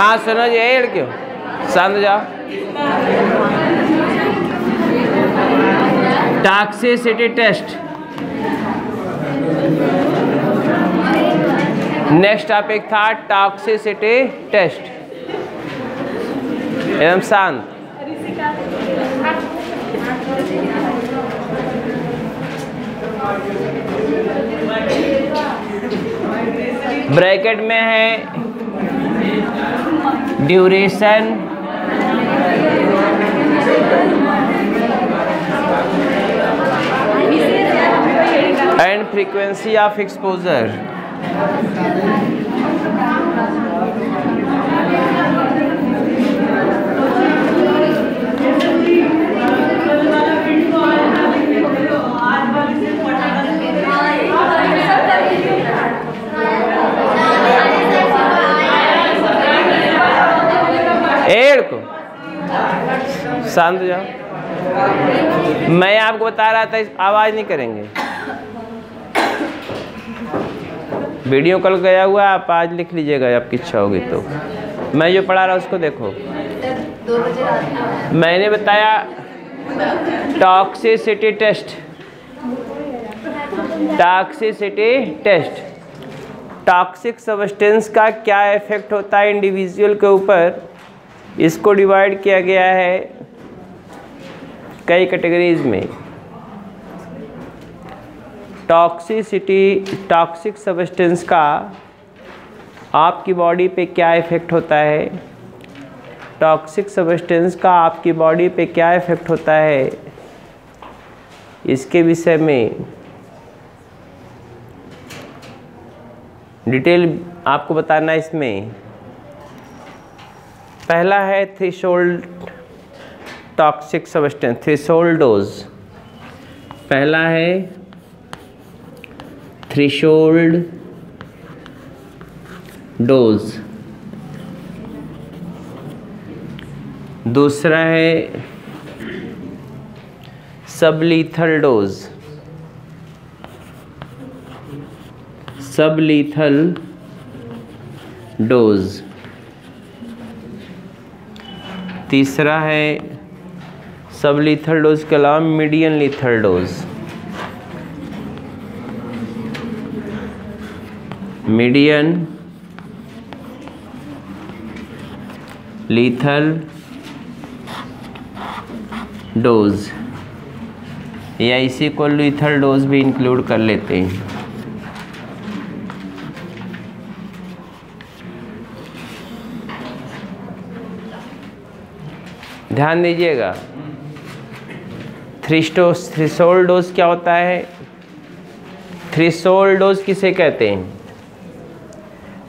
हाँ सुनो जी, यही लड़कियों शांत हो जाओ। Toxicity test. नेक्स्ट टॉपिक था टॉक्सिसिटी टेस्ट। एकदम शांत। ब्रैकेट में है duration, and frequency of exposure. को शांत हो जाओ। मैं आपको बता रहा था, आवाज नहीं करेंगे। वीडियो कॉल गया हुआ, आप आज लिख लीजिएगा आपकी इच्छा होगी तो। मैं जो पढ़ा रहा उसको देखो। मैंने बताया toxicity test. Toxicity test, toxic substance का क्या इफेक्ट होता है इंडिविजुअल के ऊपर, इसको डिवाइड किया गया है कई कैटेगरीज में। टॉक्सिसिटी, टॉक्सिक सब्सटेंस का आपकी बॉडी पे क्या इफ़ेक्ट होता है, टॉक्सिक सब्सटेंस का आपकी बॉडी पे क्या इफ़ेक्ट होता है, इसके विषय में डिटेल आपको बताना। इसमें पहला है threshold toxic substance, threshold dose. पहला है थ्रेशोल्ड डोज, दूसरा है सबलीथल डोज, सबलीथल डोज, तीसरा है सबलीथल डोज के अलावा medium lethal dose, medium lethal dose, या इसी को लीथल डोज भी इंक्लूड कर लेते हैं। ध्यान दीजिएगा, थ्रेशोल्ड डोज क्या होता है, थ्रेशोल्ड डोज किसे कहते हैं।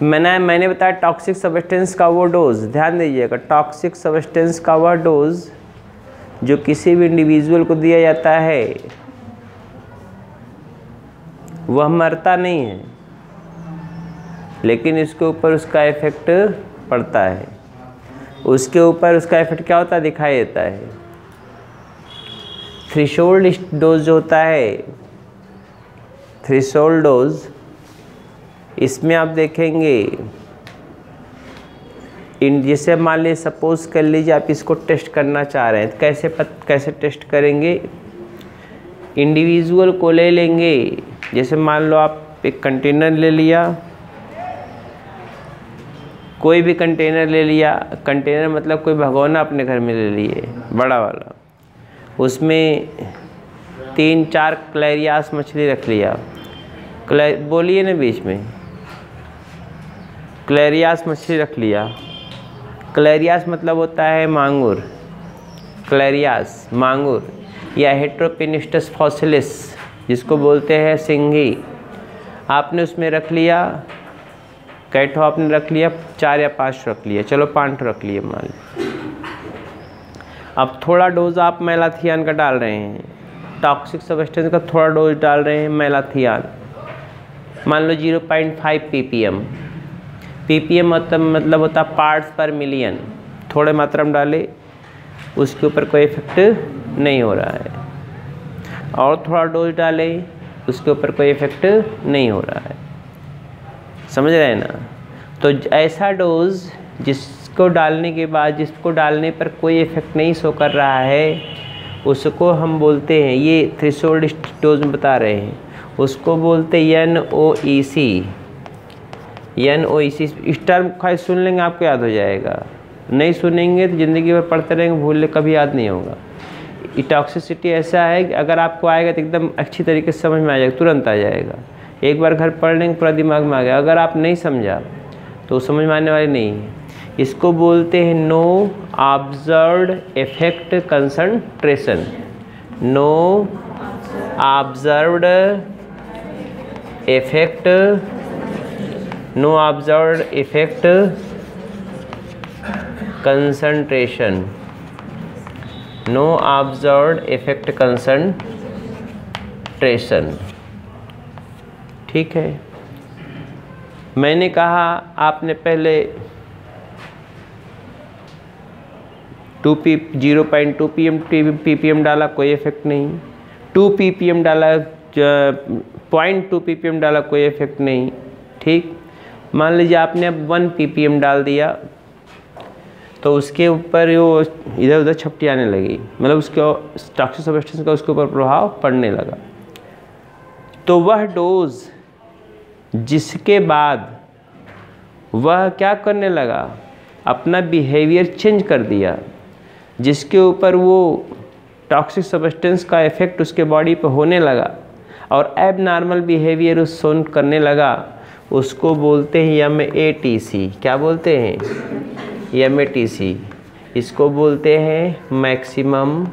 मैंने बताया टॉक्सिक सब्सटेंस का वो डोज, ध्यान दीजिएगा, टॉक्सिक सब्सटेंस का वह डोज जो किसी भी इंडिविजुअल को दिया जाता है वह मरता नहीं है, लेकिन इसके ऊपर उसका इफेक्ट पड़ता है, उसके ऊपर उसका इफेक्ट क्या होता है, दिखाई देता है। थ्रेशोल्ड डोज जो होता है, थ्रेशोल्ड डोज, इसमें आप देखेंगे जैसे मान लीजिए सपोज कर लीजिए आप इसको टेस्ट करना चाह रहे हैं, तो कैसे टेस्ट करेंगे, इंडिविजुअल को ले लेंगे। जैसे मान लो आप एक कंटेनर ले लिया, कोई भी कंटेनर ले लिया, कंटेनर मतलब कोई भगोना अपने घर में ले लिए बड़ा वाला, उसमें 3-4 क्लेरियास मछली रख लिया, बोलिए ना बीच में, क्लेरियास मछली रख लिया। क्लेरियास मतलब होता है मांगुर, क्लेरियास मांगुर, या हेट्रोपिनिस्टस फॉसिलिस जिसको बोलते हैं सिंघी। आपने उसमें रख लिया, कैठो आपने रख लिया, 4 या 5 रख लिया, चलो 5 रख लिए मान लो। अब थोड़ा डोज आप मेलाथियान का डाल रहे हैं, टॉक्सिक सब्सटेंस का थोड़ा डोज डाल रहे हैं मेलाथियान, मान लो 0.5 ppm। ppm मतलब होता है पार्ट्स पर मिलियन, थोड़े मात्रा में डाले, उसके ऊपर कोई इफेक्ट नहीं हो रहा है, और थोड़ा डोज डाले, उसके ऊपर कोई इफेक्ट नहीं हो रहा है, समझ रहे हैं ना। तो ऐसा डोज जिसको डालने के बाद, जिसको डालने पर कोई इफ़ेक्ट नहीं शो कर रहा है, उसको हम बोलते हैं, ये थ्रेशोल्ड डोज में बता रहे हैं, उसको बोलते हैं NOEC। NOEC इस टर्म खाली सुन लेंगे आपको याद हो जाएगा, नहीं सुनेंगे तो ज़िंदगी भर पढ़ते रहेंगे, भूल ले कभी याद नहीं होगा। टॉक्सिसिटी ऐसा है कि अगर आपको आएगा तो एकदम अच्छी तरीके से समझ में आ जाएगा, तुरंत आ जाएगा। एक बार घर पढ़ लेंगे पूरा दिमाग में आ गया। अगर आप नहीं समझा तो समझ में आने वाली नहीं है। इसको बोलते हैं no observed effect concentration. No observed effect, no observed effect concentration, no observed effect concentration. ठीक है, मैंने कहा आपने पहले 0.2 ppm डाला, कोई इफेक्ट नहीं। 2 ppm डाला, 0.2 ppm डाला, कोई इफेक्ट नहीं। ठीक, मान लीजिए आपने अब 1 ppm डाल दिया तो उसके ऊपर वो इधर उधर छपटी आने लगी, मतलब उसके टॉक्सिक सब्सटेंस का उसके ऊपर प्रभाव पड़ने लगा। तो वह डोज जिसके बाद वह क्या करने लगा, अपना बिहेवियर चेंज कर दिया, जिसके ऊपर वो टॉक्सिक सब्सटेंस का इफेक्ट उसके बॉडी पे होने लगा और एबनॉर्मल बिहेवियर उस शो करने लगा, उसको बोलते हैं MATC। क्या बोलते हैं? MATC। इसको बोलते हैं मैक्सिमम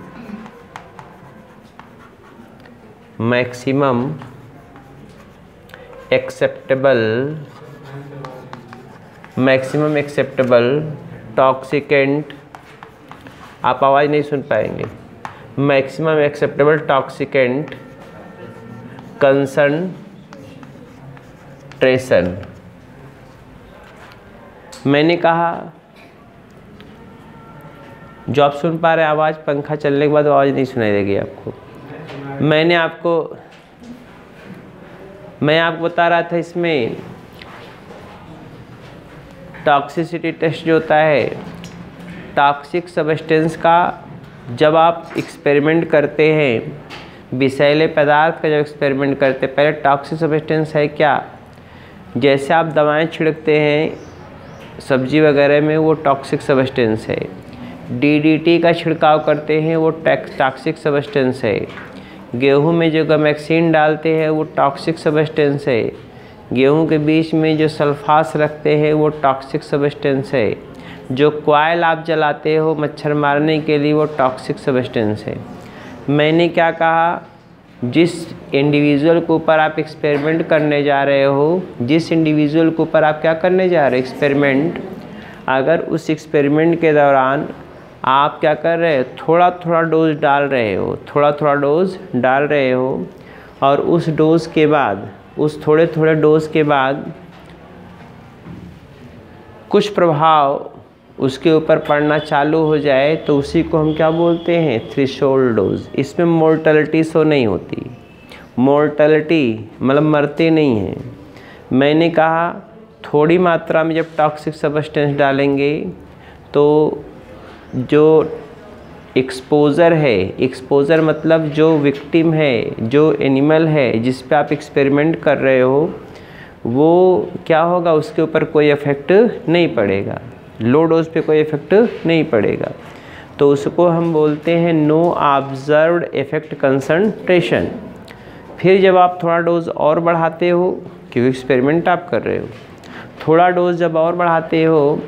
एक्सेप्टेबल टॉक्सिकेंट, आप आवाज़ नहीं सुन पाएंगे, मैक्सिमम एक्सेप्टेबल टॉक्सिकेंट कंसंट्रेशन। मैंने कहा जो आप सुन पा रहे हैं आवाज़, पंखा चलने के बाद आवाज़ नहीं सुनाई देगी आपको। मैं आपको बता रहा था, इसमें टॉक्सिसिटी टेस्ट जो होता है, टॉक्सिक सब्सटेंस का जब आप एक्सपेरिमेंट करते हैं, विषैले पदार्थ का जब एक्सपेरिमेंट करते हैं, पहले टॉक्सिक सब्सटेंस है क्या, जैसे आप दवाएं छिड़कते हैं सब्जी वगैरह में, वो टॉक्सिक सब्सटेंस है। DDT का छिड़काव करते हैं, वो टॉक्सिक सब्सटेंस है। गेहूं में जो गैमेक्सिन डालते हैं वो टॉक्सिक सब्सटेंस है। गेहूं के बीच में जो सल्फास रखते हैं वो टॉक्सिक सब्सटेंस है। जो कॉइल आप जलाते हो मच्छर मारने के लिए वो टॉक्सिक सब्सटेंस है। मैंने क्या कहा, जिस इंडिविजुअल के ऊपर आप एक्सपेरिमेंट करने जा रहे हो, जिस इंडिविजुअल के ऊपर आप क्या करने जा रहे हो एक्सपेरिमेंट, अगर उस एक्सपेरिमेंट के दौरान आप क्या कर रहे हो, थोड़ा थोड़ा डोज डाल रहे हो, थोड़ा थोड़ा डोज डाल रहे हो, और उस डोज के बाद, उस थोड़े थोड़े डोज के बाद कुछ प्रभाव उसके ऊपर पड़ना चालू हो जाए, तो उसी को हम क्या बोलते हैं, थ्रेशोल्ड डोज। इसमें मोर्टेलिटी शो नहीं होती, मोर्टेलिटी मतलब मरते नहीं हैं। मैंने कहा थोड़ी मात्रा में जब टॉक्सिक सब्सटेंस डालेंगे तो जो एक्सपोज़र है, एक्सपोज़र मतलब जो विक्टिम है, जो एनिमल है जिस पे आप एक्सपेरिमेंट कर रहे हो, वो क्या होगा, उसके ऊपर कोई इफ़ेक्ट नहीं पड़ेगा, लो डोज पे कोई इफ़ेक्ट नहीं पड़ेगा। तो उसको हम बोलते हैं नो ऑब्जर्व्ड इफेक्ट कंसंट्रेशन। फिर जब आप थोड़ा डोज और बढ़ाते हो, क्योंकि एक्सपेरिमेंट आप कर रहे हो, थोड़ा डोज जब और बढ़ाते हो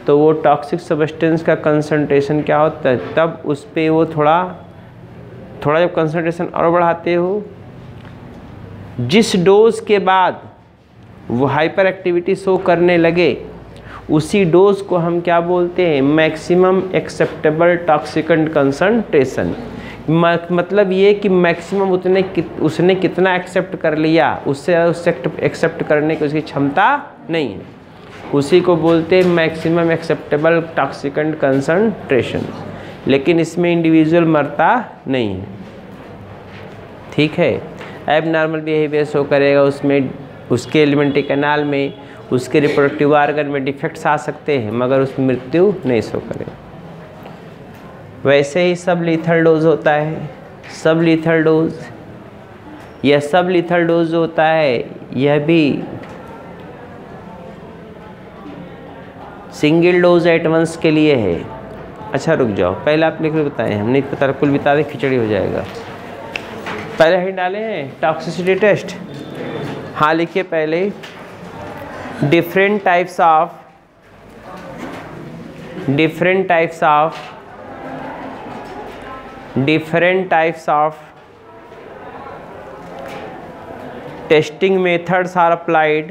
तो वो टॉक्सिक सब्सटेंस का कंसंट्रेशन क्या होता है, तब उस पर वो थोड़ा जब कंसंट्रेशन और बढ़ाते हो, जिस डोज के बाद वो हाइपर एक्टिविटी शो करने लगे, उसी डोज को हम क्या बोलते हैं, मैक्सिमम एक्सेप्टेबल टॉक्सिकेंट कंसंट्रेशन। मतलब ये कि मैक्सिमम उसने कितना एक्सेप्ट कर लिया, उससे एक्सेप्ट करने की उसकी क्षमता नहीं है, उसी को बोलते हैं मैक्सिमम एक्सेप्टेबल टॉक्सिकेंट कंसंट्रेशन। लेकिन इसमें इंडिविजुअल मरता नहीं है, ठीक है। एबनॉर्मल बिहेवियर शो करेगा उसमें, उसके एलिमेंट्री कैनाल में उसके रिप्रोडक्टिव ऑर्गन में डिफेक्ट्स आ सकते हैं मगर उसमें मृत्यु नहीं शो करेगा। वैसे ही सब लीथल डोज होता है। सब लीथल डोज, यह सब लीथल डोज होता है यह भी सिंगल डोज एटवंस के लिए है। अच्छा रुक जाओ, पहले आप लिख के बताएं, हम नहीं पता कुल बता दें खिचड़ी हो जाएगा। पहले ही डाले हैं टॉक्सिसिटी टेस्ट। हाँ लिखिए पहले, different types of testing methods are applied.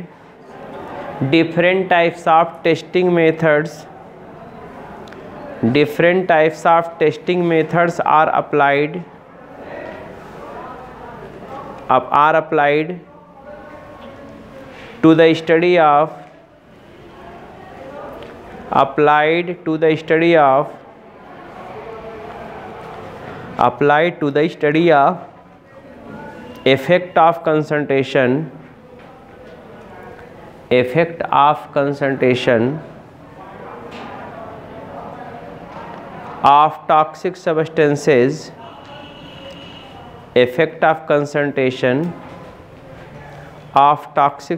Different types of testing methods are applied to the study of effect of concentration of toxic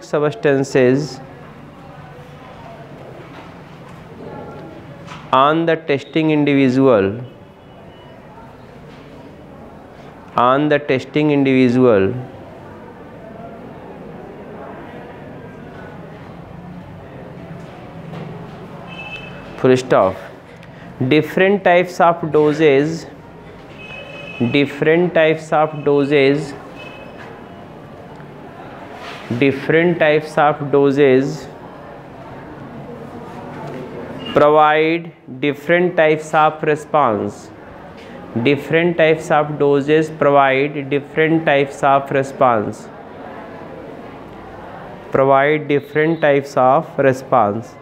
substances on the testing individual full stop. Different types of doses provide different types of response. Different types of doses provide different types of response.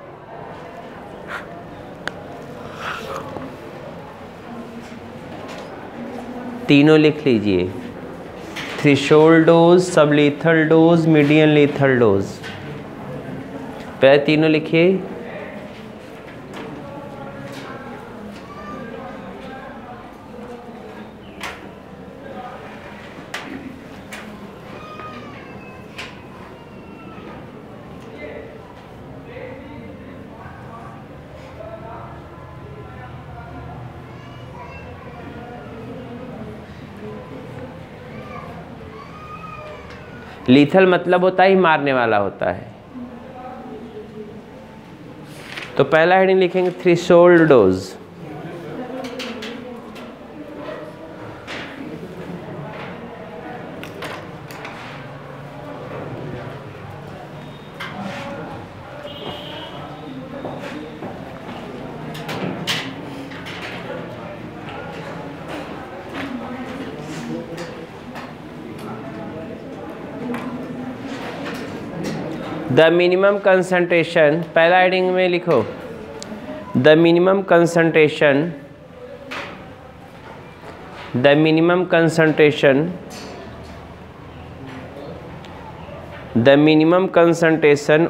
तीनों लिख लीजिए, threshold dose, सब lethal dose, medium lethal dose. पहले तीनों लिखिए। Lethal मतलब होता है मारने वाला होता है। तो पहला हेडिंग लिखेंगे threshold dose. The minimum concentration, पहला हेडिंग में लिखो the minimum concentration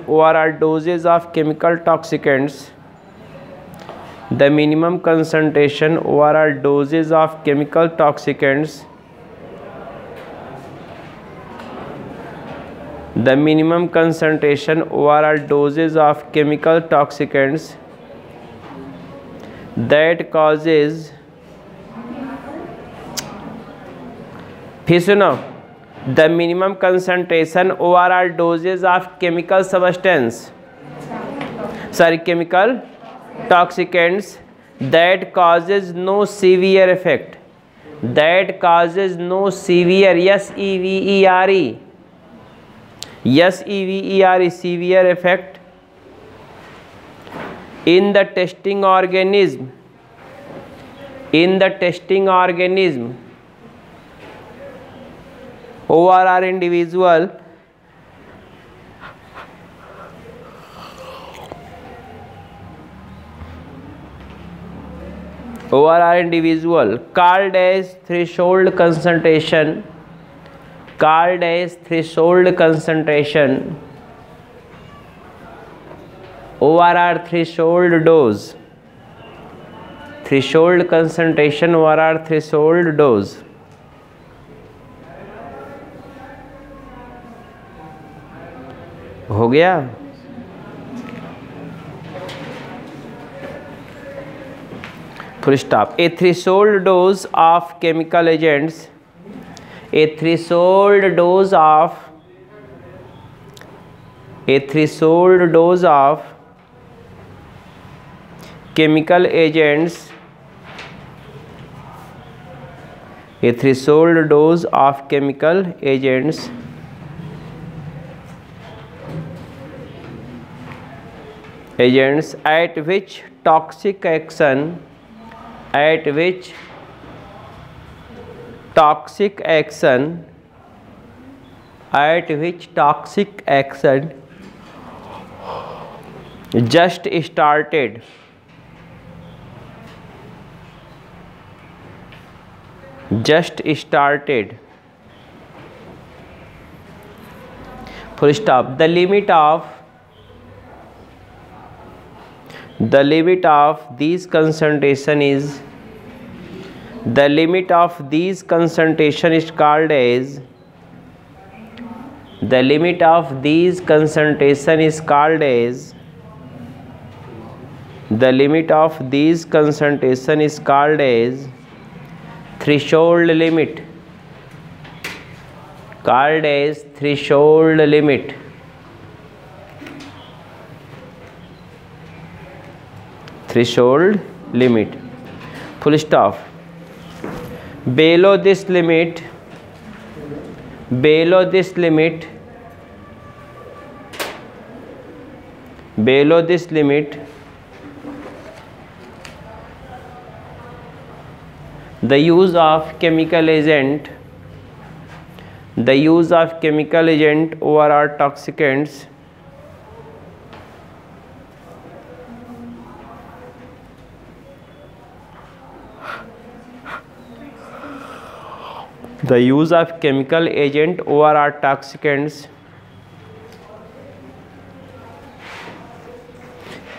overall doses of chemical toxicants, the minimum concentration overall doses of chemical toxicants, the minimum concentration overall doses of chemical toxicants that causes, फिर सुनो, the minimum concentration overall doses of chemical substance, sorry, chemical toxicants that causes no severe effect, that causes no severe, severe severe effect in the testing organism, ORR individual called as threshold concentration, ORR threshold dose, threshold concentration, ORR threshold dose. हो गया? Full stop. A threshold dose of chemical agents, a threshold dose of chemical agents, a threshold dose of chemical agents at which toxic action just started, full stop. The limit of these concentration is called as threshold limit, threshold limit, full stop. Below this limit, the use of chemical agent ORR toxicants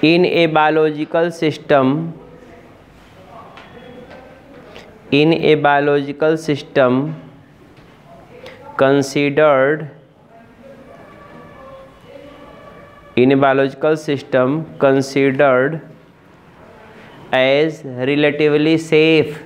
in a biological system considered as relatively safe,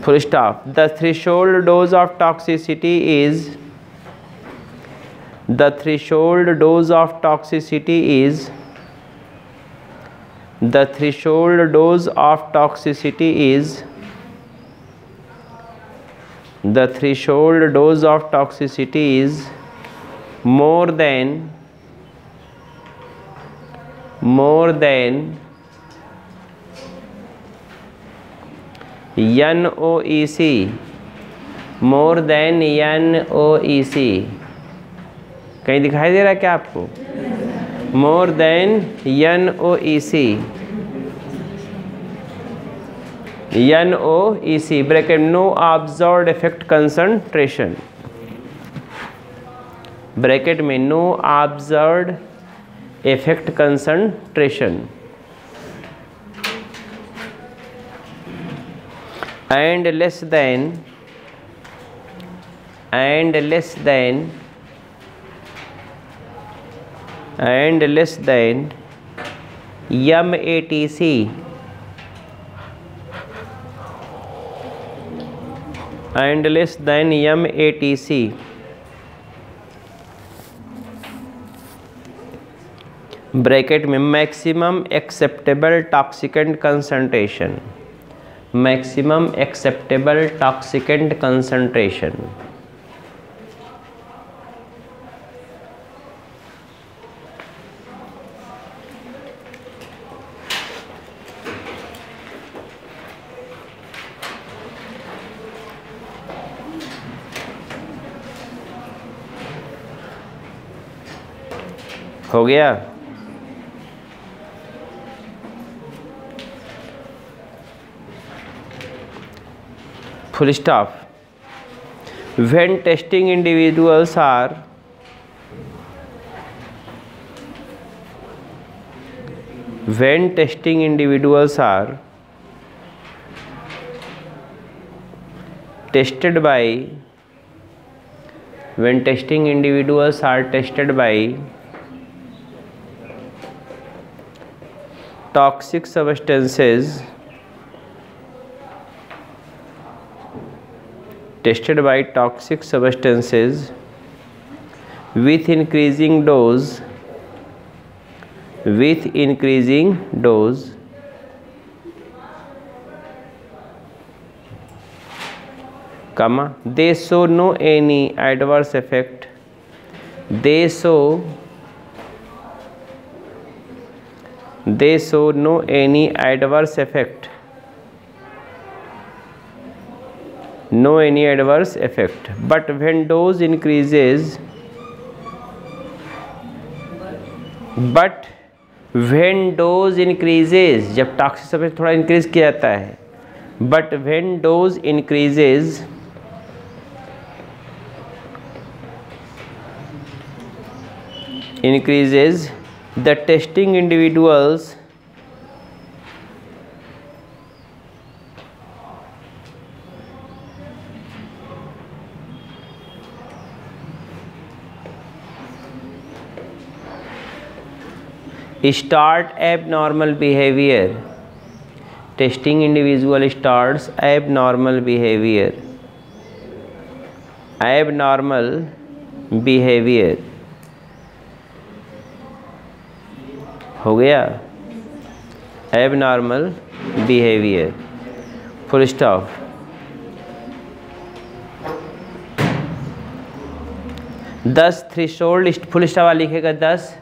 full stop. The threshold dose of toxicity is more than NOEC, कहीं दिखाई दे रहा है क्या आपको? more than NOEC bracket no observed effect concentration, bracket में no observed effect concentration and less than MATC bracket में maximum acceptable toxicant concentration, हो गया? full stop. When testing individuals are tested by toxic substances with increasing dose, comma, they show no any adverse effect. They show no any adverse effect. But when dose increases, जब toxic substance थोड़ा increase किया जाता है, but when dose increases, the testing individuals start abnormal behavior. Testing individual starts abnormal behavior. हो गया, abnormal behavior, full stop. दस threshold, full stop वाला लिखेगा 10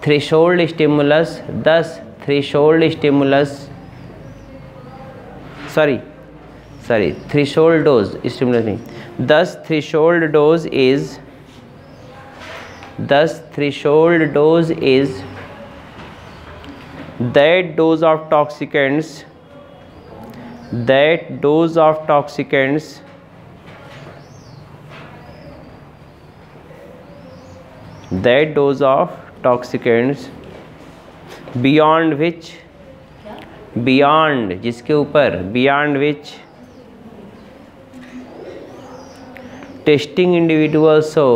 threshold stimulus, 10 threshold stimulus, sorry threshold dose, stimulus नहीं, 10 threshold dose is that dose of toxicants beyond which testing individuals show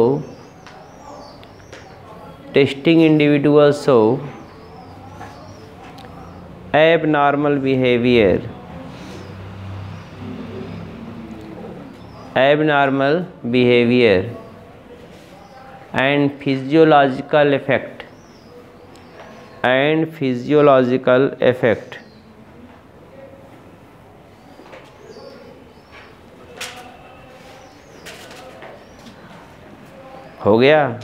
abnormal behavior and physiological effect. हो गया।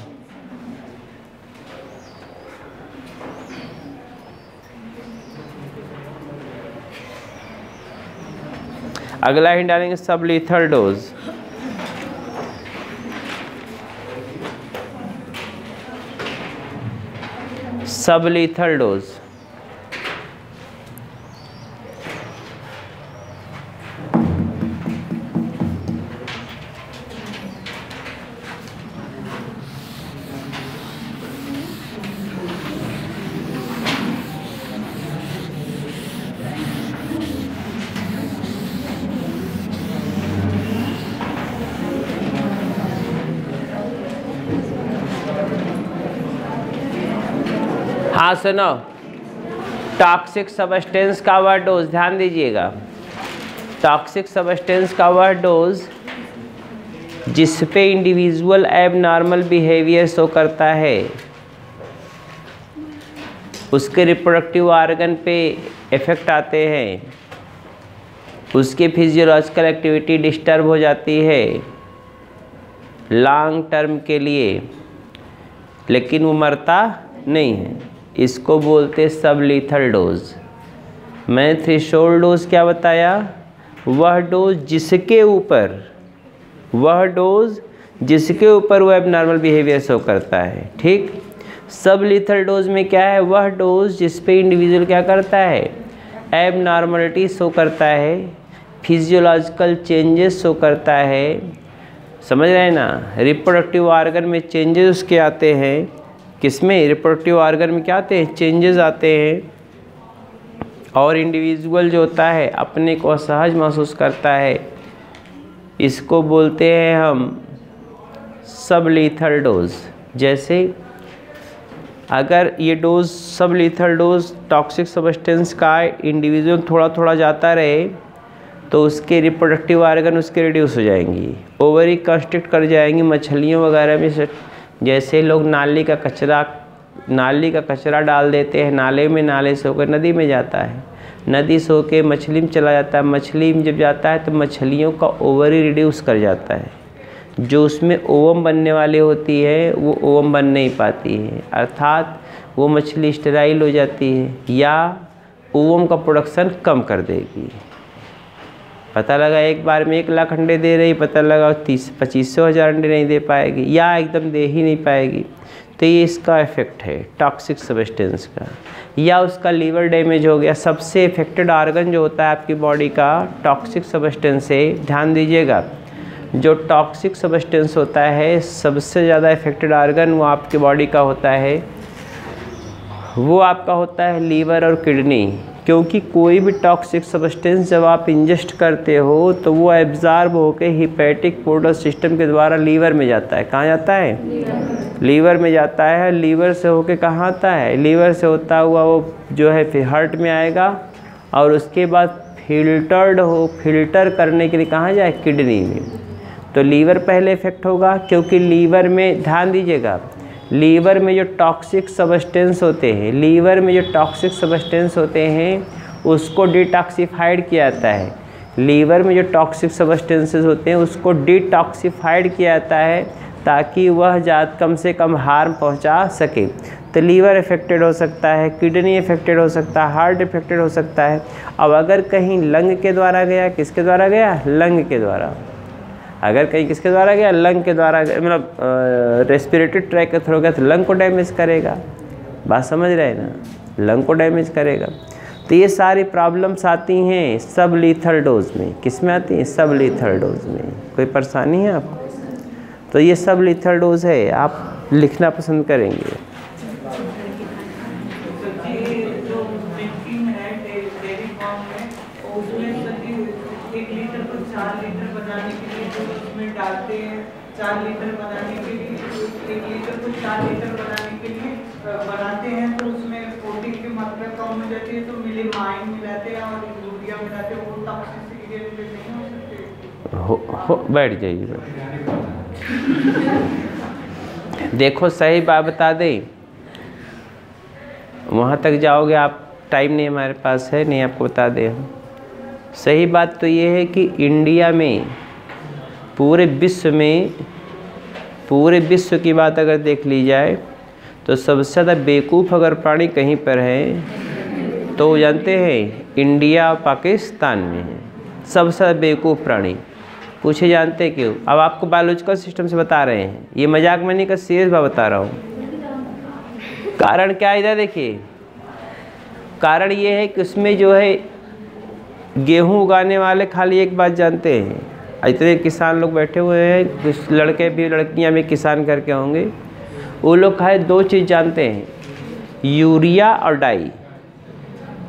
अगला hint डालेंगे सब lethal dose. सब lethal dose, हाँ सुनो, टॉक्सिक सब्सटेंस का वह डोज, ध्यान दीजिएगा, टॉक्सिक सब्सटेंस का वह डोज जिस पे इंडिविजुअल एबनॉर्मल बिहेवियर शो करता है, उसके रिप्रोडक्टिव ऑर्गन पे इफेक्ट आते हैं, उसके फिजियोलॉजिकल एक्टिविटी डिस्टर्ब हो जाती है लॉन्ग टर्म के लिए, लेकिन वो मरता नहीं है, इसको बोलते सब लीथल डोज। मैं थ्रेशोल्ड डोज क्या बताया? वह डोज जिसके ऊपर वो एबनॉर्मल बिहेवियर शो करता है, ठीक। सब लीथल डोज में क्या है? वह डोज जिस पे इंडिविजुअल क्या करता है? एबनॉर्मलिटी शो करता है, फिजियोलॉजिकल चेंजेस शो करता है, समझ रहे हैं ना। रिप्रोडक्टिव ऑर्गन में चेंजेस उसके आते हैं, किसमें, रिप्रोडक्टिव ऑर्गन में क्या आते हैं, चेंजेस आते हैं। और इंडिविजुअल जो होता है अपने को असहज महसूस करता है, इसको बोलते हैं हम सब लीथल डोज। जैसे अगर ये डोज, सब लीथल डोज टॉक्सिक सब्सटेंस का इंडिविजुअल थोड़ा थोड़ा जाता रहे तो उसके रिप्रोडक्टिव ऑर्गन उसके रिड्यूस हो जाएंगी, ओवरी कंस्ट्रिक्ट कर जाएंगी। मछलियों वगैरह में से जैसे लोग नाली का कचरा डाल देते हैं नाले में, नाले से होकर नदी में जाता है, नदी से होकर मछली में चला जाता है, मछली में जब जाता है तो मछलियों का ओवरी रिड्यूस कर जाता है। जो उसमें ओवम बनने वाली होती है वो ओवम बन नहीं पाती है, अर्थात वो मछली स्टेराइल हो जाती है या ओवम का प्रोडक्शन कम कर देगी। पता लगा एक बार में 1 लाख अंडे दे रही, पता लगा 30-25 हज़ार अंडे नहीं दे पाएगी या एकदम दे ही नहीं पाएगी। तो ये इसका इफेक्ट है टॉक्सिक सब्सटेंस का। या उसका लीवर डैमेज हो गया। सबसे इफेक्टेड ऑर्गन जो होता है आपकी बॉडी का टॉक्सिक सब्सटेंस से, ध्यान दीजिएगा, जो टॉक्सिक सब्सटेंस होता है सबसे ज़्यादा इफेक्टेड ऑर्गन वो आपकी बॉडी का होता है, वो आपका होता है लीवर और किडनी। क्योंकि कोई भी टॉक्सिक सब्सटेंस जब आप इंजेस्ट करते हो तो वो एब्जॉर्ब होकर हिपैटिक पोर्टल सिस्टम के द्वारा लीवर में जाता है। कहाँ जाता है? लीवर में जाता है। लीवर से होके कहाँ आता है? लीवर से होता हुआ वो जो है फिर हार्ट में आएगा और उसके बाद फिल्टर करने के लिए कहाँ जाए? किडनी में। तो लीवर पहले इफेक्ट होगा, क्योंकि लीवर में, ध्यान दीजिएगा, लीवर में जो टॉक्सिक सब्सटेंस होते हैं उसको डिटॉक्सिफाइड किया जाता है। लीवर में जो टॉक्सिक सब्सटेंसेस होते हैं उसको डिटॉक्सिफाइड किया जाता है ताकि वह कम से कम हार्म पहुंचा सके। तो लीवर इफेक्टेड हो सकता है, किडनी इफेक्टेड हो सकता है, हार्ट इफेक्टेड हो सकता है। अब अगर कहीं लंग के द्वारा गया, किसके द्वारा गया? लंग के द्वारा। अगर कहीं किसके द्वारा गया? लंग के द्वारा, मतलब रेस्पिरेटरी ट्रैक के थ्रू गया तो लंग को डैमेज करेगा। बात समझ रहे हैं ना? लंग को डैमेज करेगा। तो ये सारी प्रॉब्लम्स आती हैं सब लीथल डोज में। किस में आती हैं? सब लीथल डोज में। कोई परेशानी है आपको? तो ये सब लीथल डोज है, आप लिखना पसंद करेंगे। डालते हैं 4 लीटर बनाने के लिए, 1 लीटर को 4 लीटर बनाने के लिए बनाते हैं तो उसमें प्रोटीन की मात्रा कम हो जाती है, तो मिलामाइन मिलाते हैं और यूरिया मिलाते हैं। वो टॉक्सिसिटी के लिए नहीं हो सकते। बैठ जाइए। देखो सही बात बता दें, वहाँ तक जाओगे आप, टाइम नहीं हमारे पास है, नहीं आपको बता दें हम। सही बात तो ये है कि इंडिया में, पूरे विश्व की बात अगर देख ली जाए तो सबसे ज़्यादा बेवकूफ़ अगर प्राणी कहीं पर है तो जानते हैं इंडिया और पाकिस्तान में है सबसे ज़्यादा बेवकूफ़ प्राणी। पूछे जानते क्यों? अब आपको बायोलॉजिकल सिस्टम से बता रहे हैं, ये मजाक में नहीं कर, सीरियस बात बता रहा हूँ। कारण क्या है? इधर देखिए, कारण ये है कि उसमें जो है गेहूँ उगाने वाले खाली एक बात जानते हैं। इतने किसान लोग बैठे हुए हैं, कुछ लड़के भी लड़कियां भी किसान करके होंगे, वो लोग खाए 2 चीज़ जानते हैं, यूरिया और डाई।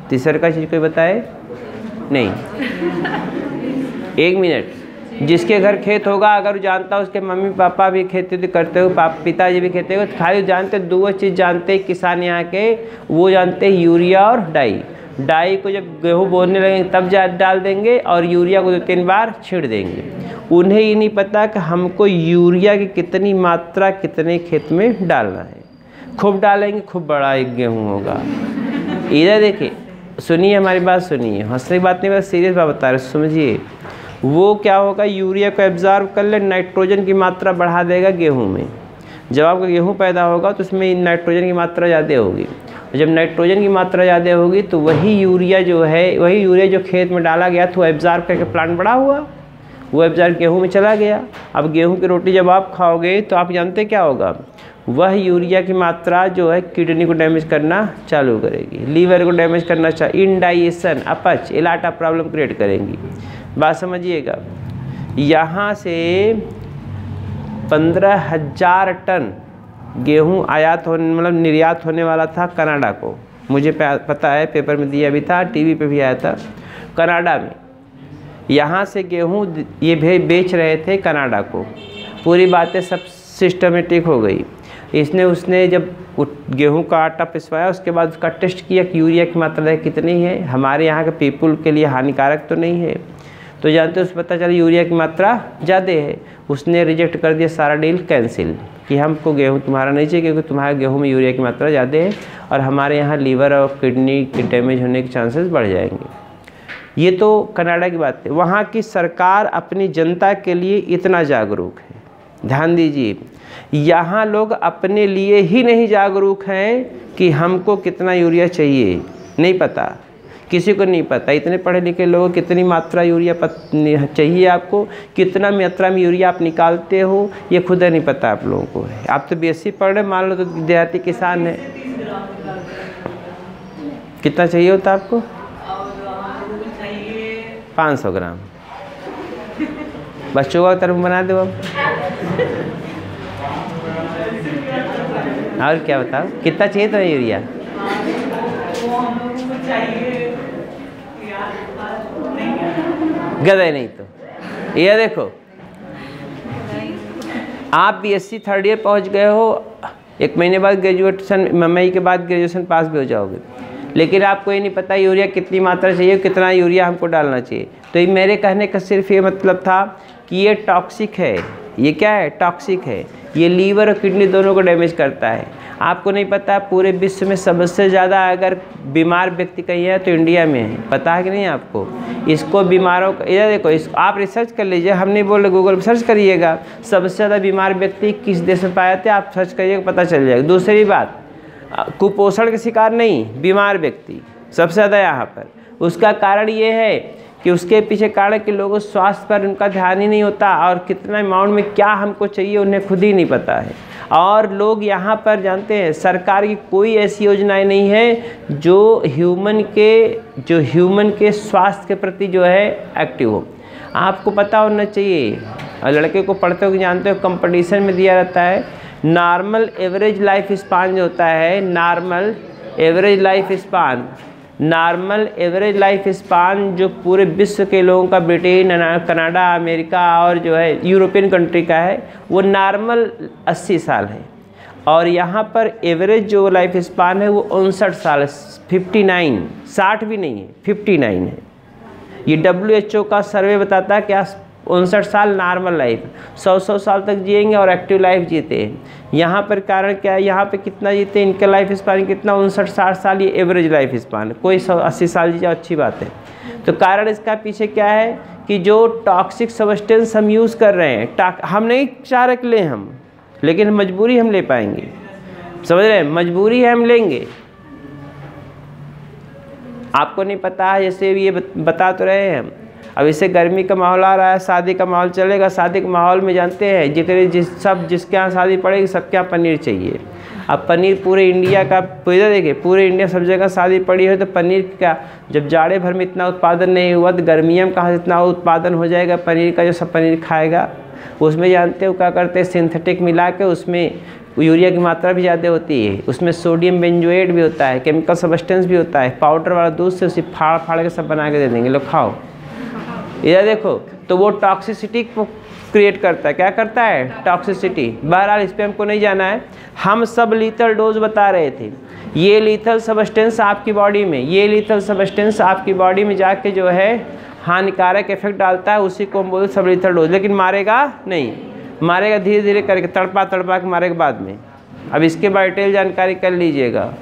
तीसरा का चीज़ कोई बताए? नहीं। 1 मिनट। जिसके घर खेत होगा अगर वो जानता है, उसके मम्मी पापा भी खेती करते हो, पिताजी भी खेती हो, खाली जानते 2 चीज़ जानते हैं किसान यहाँ के, वो जानते हैं यूरिया और डाई। डाई को जब गेहूँ बोने लगेंगे तब डाल देंगे और यूरिया को 2-3 बार छींट देंगे। उन्हें ये नहीं पता कि हमको यूरिया की कितनी मात्रा कितने खेत में डालना है। खूब डालेंगे खूब बड़ा एक गेहूँ होगा। इधर देखिए, सुनिए हमारी बात सुनिए, हंसने की बात नहीं, बस सीरियस बात बता रहे, समझिए। वो क्या होगा, यूरिया को एब्जॉर्ब कर ले, नाइट्रोजन की मात्रा बढ़ा देगा गेहूँ में। जब आपका गेहूँ पैदा होगा तो उसमें नाइट्रोजन की मात्रा ज़्यादा होगी। जब नाइट्रोजन की मात्रा ज़्यादा होगी तो वही यूरिया जो खेत में डाला गया तो एब्जॉर्ब करके प्लांट बड़ा हुआ, वो एब्जॉर्ब गेहूँ में चला गया। अब गेहूँ की रोटी जब आप खाओगे तो आप जानते क्या होगा, वह यूरिया की मात्रा जो है किडनी को डैमेज करना चालू करेगी, लीवर को डैमेज करना इनडाइजेशन, अपच, इलाटा प्रॉब्लम क्रिएट करेंगी। बात समझिएगा। यहाँ से 15,000 टन गेहूँ आयात होने मतलब निर्यात होने वाला था कनाडा को। मुझे पता है, पेपर में दिया भी था, टीवी पे भी आया था। कनाडा में यहाँ से गेहूँ ये बेच रहे थे कनाडा को। पूरी बातें सब सिस्टमेटिक हो गई। उसने जब गेहूं का आटा पिसवाया, उसके बाद उसका टेस्ट किया कि यूरिया की मात्रा कितनी है, हमारे यहाँ के पीपल के लिए हानिकारक तो नहीं है। तो जानते हो, उसे पता चला यूरिया की मात्रा ज़्यादा है। उसने रिजेक्ट कर दिया, सारा डील कैंसिल कि हमको गेहूं तुम्हारा नहीं चाहिए, क्योंकि तुम्हारे गेहूं में यूरिया की मात्रा ज़्यादा है और हमारे यहाँ लीवर और किडनी के डैमेज होने के चांसेस बढ़ जाएंगे। ये तो कनाडा की बात है। वहाँ की सरकार अपनी जनता के लिए इतना जागरूक है। ध्यान दीजिए, यहाँ लोग अपने लिए ही नहीं जागरूक हैं कि हमको कितना यूरिया चाहिए, नहीं पता, किसी को नहीं पता। इतने पढ़े लिखे लोगों कितनी मात्रा यूरिया चाहिए आपको, कितना मात्रा में यूरिया आप निकालते हो, ये खुद नहीं पता आप लोगों को है। आप तो बीएससी पढ़ रहे, मान लो तो देहाती किसान है, कितना चाहिए होता आपको? 500 ग्राम। बच्चों का तरफ बना दो अब। और क्या बताओ, कितना चाहिए तो यूरिया? गधे नहीं तो ये देखो, आप बीएससी 3rd ईयर पहुंच गए हो, 1 महीने बाद ग्रेजुएशन, मई के बाद ग्रेजुएशन पास भी हो जाओगे, लेकिन आपको ये नहीं पता यूरिया कितनी मात्रा चाहिए, कितना यूरिया हमको डालना चाहिए। तो ये मेरे कहने का सिर्फ ये मतलब था कि ये टॉक्सिक है। ये क्या है? टॉक्सिक है। ये लीवर और किडनी दोनों को डैमेज करता है। आपको नहीं पता, पूरे विश्व में सबसे ज़्यादा अगर बीमार व्यक्ति कहीं है तो इंडिया में है। पता है कि नहीं आपको? इसको बीमारों का, इधर देखो, आप रिसर्च कर लीजिए, हम नहीं बोल रहे, गूगल पर सर्च करिएगा सबसे ज़्यादा बीमार व्यक्ति किस देश में पाए जाते हैं, आप सर्च करिएगा, पता चल जाएगा। दूसरी बात, कुपोषण के शिकार नहीं, बीमार व्यक्ति सबसे ज़्यादा यहाँ पर। उसका कारण ये है कि उसके पीछे कारण कि लोगों स्वास्थ्य पर उनका ध्यान ही नहीं होता, और कितना अमाउंट में क्या हमको चाहिए उन्हें खुद ही नहीं पता है। और लोग यहाँ पर जानते हैं, सरकार की कोई ऐसी योजनाएं नहीं है जो ह्यूमन के स्वास्थ्य के प्रति जो है एक्टिव हो। आपको पता होना चाहिए, और लड़के को पढ़ते हो कि जानते हो, कंपटीशन में दिया रहता है नॉर्मल एवरेज लाइफ स्पान जो होता है, नॉर्मल एवरेज लाइफ स्पान जो पूरे विश्व के लोगों का, ब्रिटेन, कनाडा, अमेरिका और जो है यूरोपियन कंट्री का है, वो नॉर्मल 80 साल है। और यहाँ पर एवरेज जो लाइफ स्पान है वो 59 साल, 59, 60 भी नहीं है, 59 है। ये WHO का सर्वे बताता है कि 59 साल नॉर्मल लाइफ, 100 साल तक जिएंगे और एक्टिव लाइफ जीते हैं। यहाँ पर कारण क्या है, यहाँ पे कितना जीते, इनका लाइफ स्पान कितना, 59-60 साल, ये एवरेज लाइफ स्पान। कोई 80 साल जी जाओ, अच्छी बात है। तो कारण इसका पीछे क्या है कि जो टॉक्सिक सब्सटेंस हम यूज़ कर रहे हैं, हम नहीं चाह रहे लें हम, लेकिन मजबूरी हम ले पाएंगे, समझ रहे हैं, मजबूरी है हम लेंगे। आपको नहीं पता है, जैसे ये बता तो रहे हैं हम, अब इससे गर्मी का माहौल आ रहा है, शादी का माहौल चलेगा। शादी के माहौल में जानते हैं जिसके यहाँ शादी पड़ेगी सबके यहाँ पनीर चाहिए। अब पनीर पूरे इंडिया का, देखिए पूरे इंडिया सब जगह शादी पड़ी है, तो पनीर का जब जाड़े भर में इतना उत्पादन नहीं हुआ तो गर्मियों में कहाँ से इतना उत्पादन हो जाएगा पनीर का, जो सब पनीर खाएगा। उसमें जानते हो क्या करते हैं, सिंथेटिक मिला के उसमें यूरिया की मात्रा भी ज़्यादा होती है, उसमें सोडियम बेंजोएट भी होता है, केमिकल सब्सटेंस भी होता है। पाउडर वाला दूध से उसे फाड़ के सब बना के दे देंगे, लो खाओ। इधर देखो, तो वो टॉक्सिसिटी को क्रिएट करता है। क्या करता है? टॉक्सिसिटी। बहरहाल इस पर हमको नहीं जाना है, हम सब लीथल डोज बता रहे थे। ये लीथल सब्सटेंस आपकी बॉडी में, जाके जो है हानिकारक इफेक्ट डालता है, उसी को हम बोलते सब लीथल डोज। लेकिन मारेगा नहीं, मारेगा धीरे धीरे करके, तड़पा के मारेगा बाद में। अब इसके बारे डिटेल जानकारी कर लीजिएगा।